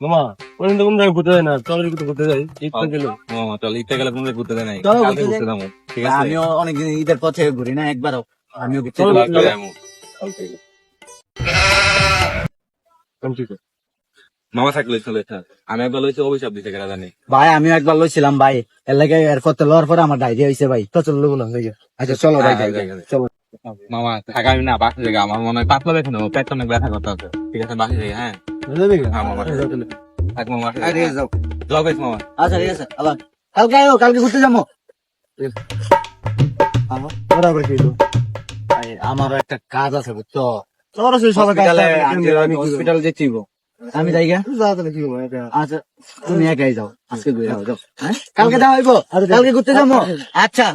মামা ওখানে তো কোন জায়গায় ঘুরতে যায় না, চল একটু ঘুরতে যাই। ঈদ তো গেল। মামা চল ঈদটা গেলে কোনো ঘুরতে দেয় নাই, চলো কালকে ঘুরতে ঘুরতে যাবো, ঠিক আছে? আমিও অনেকদিন ঈদের পর থেকে ঘুরি না একবারও। আমিও ঘুরতে চলো যাবো। ঘুরতে যাবো। যাবো। ঠিক আছে। মামা থাকলে চলে আমি একবার লইছি অভিশাপ দিতে গেলে জানি। ভাই আমিও একবার লইছিলাম ভাই, এর লাগে এরপর তো লওয়ার পরে আমার ডায়রিয়া হয়েছে ভাই। তো চল লোক না দেখে। আচ্ছা চলো ভাই হ্যাঁ, যাই, যাই, যাই। চলো। মামা থাকা আমি না বাকি জায়গা আমার মনে হয় পাতলা দেখে নেবো, পেট অনেক ব্যথা করতে হবে, ঠিক আছে? বাকি জায়গা হ্যাঁ যাবি কি? হ্যাঁ মামা যাও তাহলে। থাক মামা, আরে যাও। যাও বেশ মামা। আচ্ছা ঠিক আছে, আবার কালকে আয়ো, কালকে ঘুরতে যাবো। ওরা আবার কি হলো? ভাই আমারও একটা কাজ আছে বুঝছো, তোর সেই সবাই কাজ হসপিটালে করে। হসপিটাল যেতে হইব। আমি যাই গা। যা তাহলে কি হবে এটা? আচ্ছা তুমি একাই যাও, আজকে ঘুরে যাও, যাও। হ্যাঁ? কালকে যাও হইব, কালকে ঘুরতে যাবো। আচ্ছা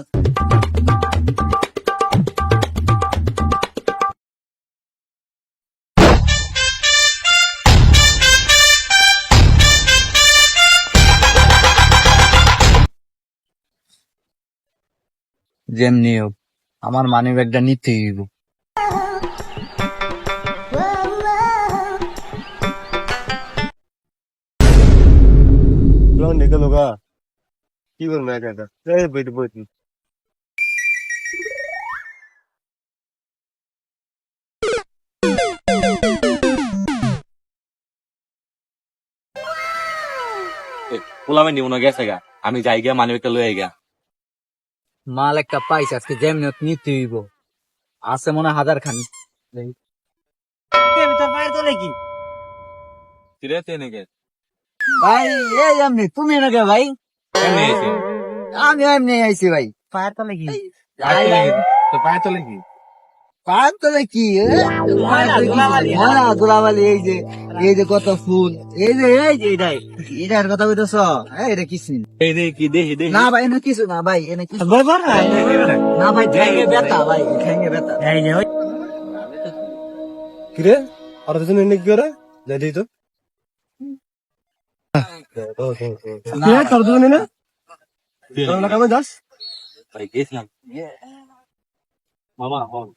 যেমনি হোক আমার মানি ব্যাগটা নিতে হইব। লোক নিকে লোকা কি করবো একা একা? এই বইতে বইতে। পোলামে নিব না গেছে গা, আমি যাই গিয়া মানে একটা লয়ে গা। মাল একটা পাইছে, আজকে যেমনি হোক নিতে হইব। আছে মনে হয় 1000 খানি। কিরে তুই নাকি ভাই এই এমনি, তুমি নাকি ভাই? এমনি আইছি? আমি এমনি আইছি ভাই। পায়ের তলে কি? তো পায়ে চলে কি? পায়ের তলে কি? গোলাবালি, এই যে কত ফুল, এই যে এটাই, এটার কথা বলতেছ? এটা কিছু না। এই দেখি কি দেখি দেখি না ভাই এনে কিছু না ভাই, এনে কিছু না ভাই, ঠ্যাঙ্গে ব্যথা ভাই, ঠ্যাঙ্গে ব্যথা। কিরে আর দুজন এনে কি করে? যাই দিই তো। কিরে তোর দুজন এনে? তোর না কামে যাস? ভাই গেছিলাম মামা হন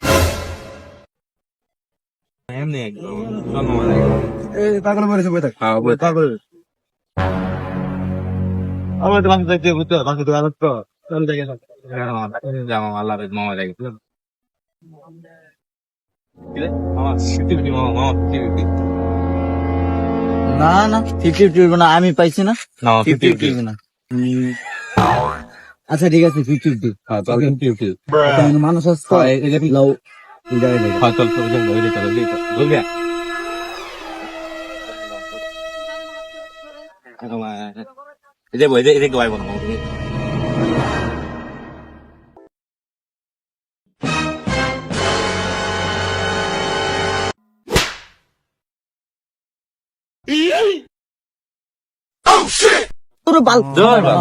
এমনি একদম চল মামা যাই। এই পাগল মেরেছে বই থাক। হ্যাঁ বই থাক। পাগল। আমার তো বাসা যাইতে বুঝতে বাসা তো আলাদা তো। আমি যাই গেলাম। যা মামা আল্লাহ হাফেজ, মামা যাই। কিরে মামা 50-50 মামা, মামা 50-50। না না 50-50 না, আমি পাইছি না। না 50-50 50-50। না। আচ্ছা ঠিক আছে 50-50। হ্যাঁ চল 50-50। এখানে মানুষ আসতো, লাও উড়াই দেয়। হ্যাঁ চল চল চল ওই চল ওই চল বলবি এই যে বই এই যে গায় বল তোর বাল। জয় বাবা।